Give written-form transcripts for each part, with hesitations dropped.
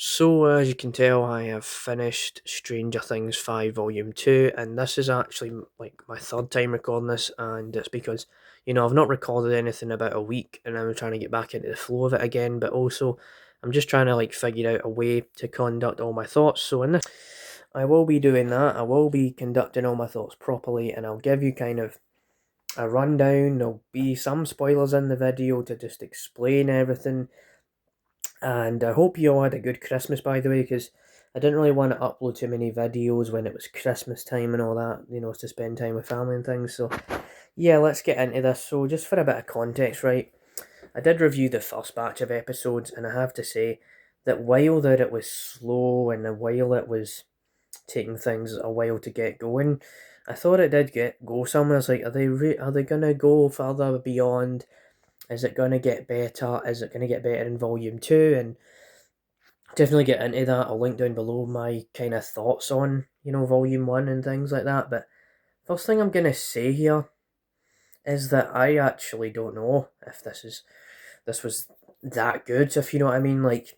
So, as you can tell, I have finished Stranger Things 5 Volume 2, and this is actually like my third time recording this, and it's because, I've not recorded anything about a week, and I'm trying to get back into the flow of it again, but also I'm just trying to figure out a way to conduct all my thoughts. So, in this, I will be doing that. I will be conducting all my thoughts properly, and I'll give you kind of a rundown. There'll be some spoilers in the video to just explain everything, and I hope you all had a good Christmas, by the way, because I didn't really want to upload too many videos when it was Christmas time and all that, to spend time with family and things. So, yeah, let's get into this. So, just for a bit of context, right, I did review the first batch of episodes, and I have to say that while that it was slow and while it was taking things a while to get going, I thought it did go somewhere. It's like, are they gonna go further beyond? Is it gonna get better? Is it gonna get better in volume two? And definitely get into that. I'll link down below my kind of thoughts on, volume one and things like that. But first thing I'm gonna say here is that I actually don't know if this was that good, if you know what I mean. Like,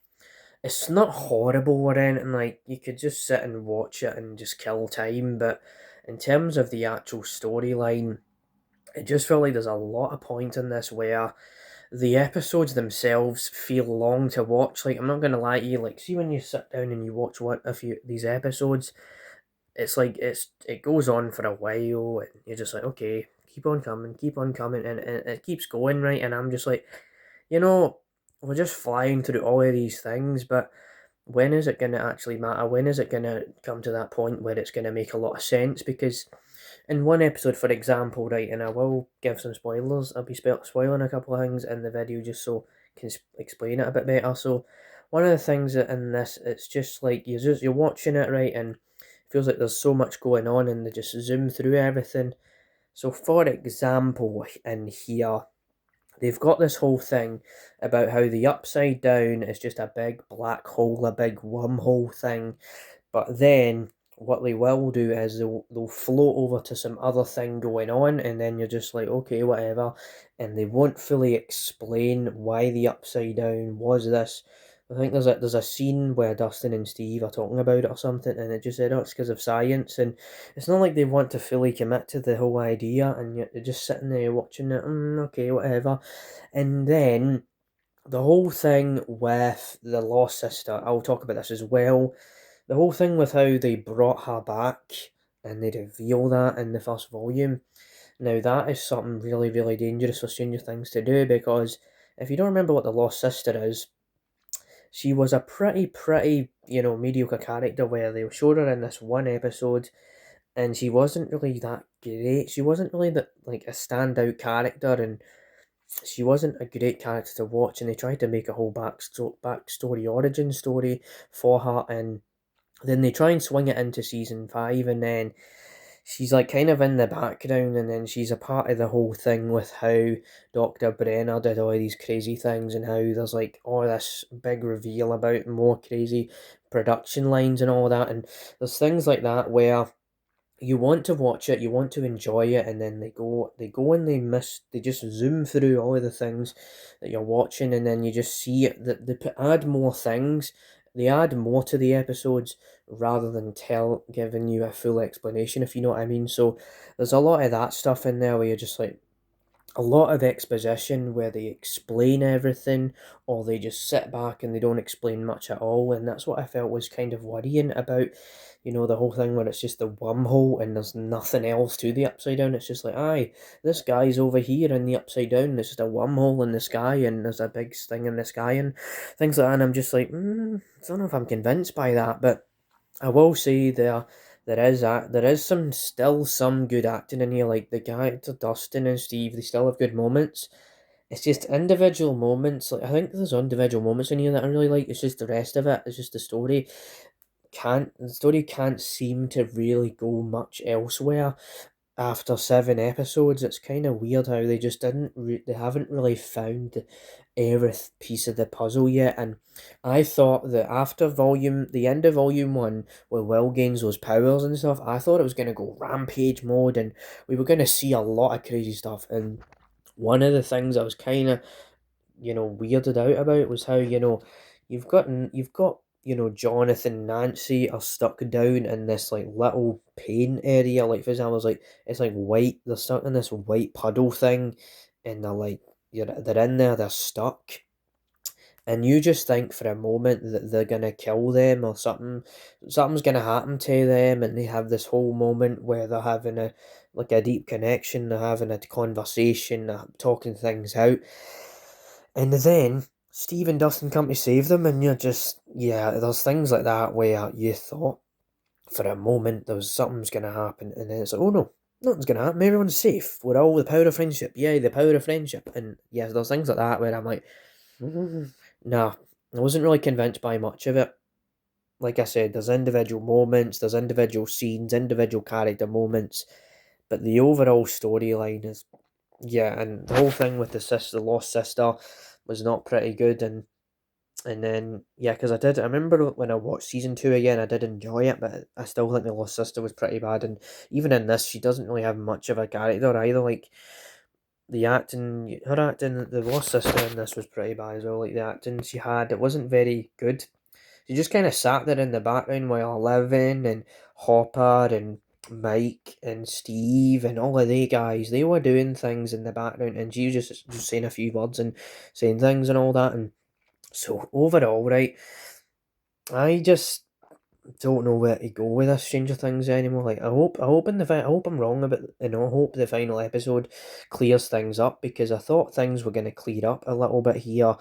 it's not horrible or anything, like you could just sit and watch it and just kill time, but in terms of the actual storyline, it just felt like there's a lot of point in this where the episodes themselves feel long to watch. Like, I'm not gonna lie to you, like, see when you sit down and you watch a few these episodes, it's like it goes on for a while, and you're just like, okay, keep on coming, and it keeps going, right? And I'm just like, you know, we're just flying through all of these things, but when is it gonna actually matter? When is it gonna come to that point where it's gonna make a lot of sense? Because in one episode, for example, right, and I will give some spoilers. I'll be spoiling a couple of things in the video just so I can explain it a bit better. So, one of the things that in this, it's just like you're watching it, right, and it feels like there's so much going on, and they just zoom through everything. So, for example, in here, they've got this whole thing about how the upside down is just a big black hole, a big wormhole thing, but then what they will do is they'll float over to some other thing going on, and then you're just like, okay, whatever, and they won't fully explain why the upside down was this. I think there's a scene where Dustin and Steve are talking about it or something, and it just said, oh, it's because of science, and it's not like they want to fully commit to the whole idea, and yet they're just sitting there watching it, okay, whatever. And then the whole thing with the Lost Sister, I'll talk about this as well. The whole thing with how they brought her back and they reveal that in the first volume. Now, that is something really, really dangerous for Stranger Things to do, because if you don't remember what the Lost Sister is, she was a pretty, mediocre character where they showed her in this one episode, and she wasn't really that great. She wasn't really like a standout character, and she wasn't a great character to watch, and they tried to make a whole backstory origin story for her, and then they try and swing it into season 5, and then she's like kind of in the background, and then she's a part of the whole thing with how Dr. Brenner did all these crazy things, and how there's like all this big reveal about more crazy production lines and all that, and there's things like that where you want to watch it, you want to enjoy it, and then they go and they just zoom through all of the things that you're watching, and then you just see it that add more things, they add more to the episodes rather than giving you a full explanation, if you know what I mean. So there's a lot of that stuff in there where you're just like, a lot of exposition where they explain everything, or they just sit back and they don't explain much at all, and that's what I felt was kind of worrying about, the whole thing where it's just the wormhole and there's nothing else to the upside down. It's just like, aye, this guy's over here in the upside down, there's just a wormhole in the sky, and there's a big thing in the sky, and things like that, and I'm just like, I don't know if I'm convinced by that, but I will say there is some good acting in here. Like the guy, Dustin and Steve, they still have good moments. It's just individual moments. Like, I think there's individual moments in here that I really like. It's just the rest of it. It's just the story can't seem to really go much elsewhere after 7 episodes. It's kind of weird how they just they haven't really found every piece of the puzzle yet. And I thought that after the end of volume one, where Will gains those powers and stuff, I thought it was gonna go rampage mode, and we were gonna see a lot of crazy stuff. And one of the things I was kind of weirded out about was how you've got Jonathan and Nancy are stuck down in this like little pain area. Like for example, it's like white. They're stuck in this white puddle thing, and they're in there. They're stuck, and you just think for a moment that they're gonna kill them or something. Something's gonna happen to them, and they have this whole moment where they're having a deep connection. They're having a conversation, they're talking things out, and then Steve and Dustin come to save them, and you're just, yeah, there's things like that where you thought for a moment there was something's gonna happen, and then it's like, oh no, nothing's gonna happen. Everyone's safe. We're all the power of friendship. Yay, the power of friendship. And yeah, there's things like that where I'm like, nah, I wasn't really convinced by much of it. Like I said, there's individual moments, there's individual scenes, individual character moments, but the overall storyline is, yeah, and the whole thing with the lost sister, was not pretty good, and then yeah, because I remember when I watched season two again, I did enjoy it, but I still think the lost sister was pretty bad, and even in this, she doesn't really have much of a character either. Like her acting, the lost sister in this was pretty bad as well. Like the acting she had, it wasn't very good. She just kind of sat there in the background while Eleven and Hopper and Mike and Steve and all of the guys, they were doing things in the background, and she was just saying a few words and saying things and all that. And so overall, right, I just don't know where to go with this Stranger Things anymore. Like I hope I'm wrong about, I hope the final episode clears things up, because I thought things were going to clear up a little bit here,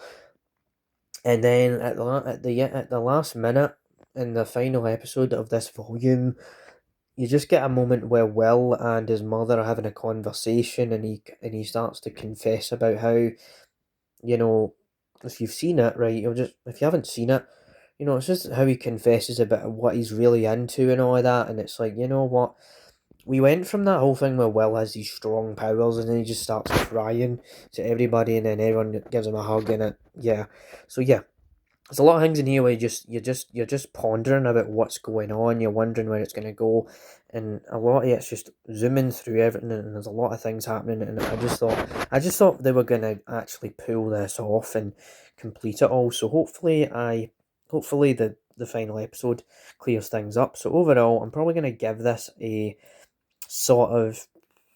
and then at the last minute in the final episode of this volume, you just get a moment where Will and his mother are having a conversation, and he starts to confess about how, you know, if you've seen it, right, if you haven't seen it, it's just how he confesses about what he's really into and all of that, and it's like, you know what, we went from that whole thing where Will has these strong powers, and then he just starts crying to everybody, and then everyone gives him a hug, and yeah, so yeah, there's a lot of things in here where you're just pondering about what's going on. You're wondering where it's going to go, and a lot of it's just zooming through everything. And there's a lot of things happening. And I just thought they were going to actually pull this off and complete it all. So hopefully the final episode clears things up. So overall, I'm probably going to give this a sort of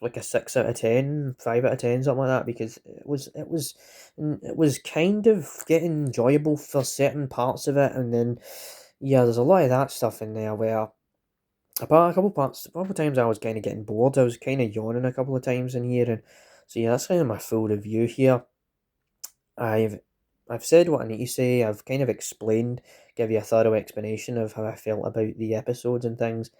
like a 6 out of 10, 5 out of 10, something like that, because it was kind of getting enjoyable for certain parts of it, and then yeah, there's a lot of that stuff in there where about a couple of times I was kind of getting bored. I was kind of yawning a couple of times in here, and so yeah, that's kind of my full review here. I've I've said what I need to say. I've kind of explained, give you a thorough explanation of how I felt about the episodes and things.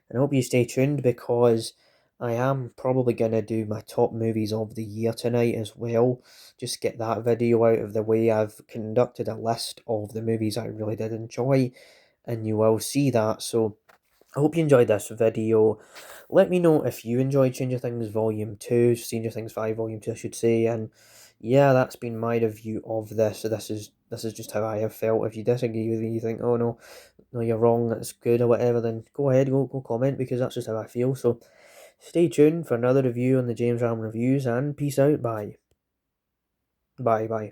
And I hope you stay tuned, because I am probably going to do my top movies of the year tonight as well. Just get that video out of the way. I've conducted a list of the movies I really did enjoy, and you will see that. So I hope you enjoyed this video. Let me know if you enjoyed Stranger Things Volume 2, Stranger Things 5 Volume 2, I should say. And yeah, that's been my review of this. So this is just how I have felt. If you disagree with me, you think, oh no, you're wrong, that's good or whatever, then go ahead, go comment, because that's just how I feel. So stay tuned for another review on the James Ram Reviews, and peace out. Bye. Bye.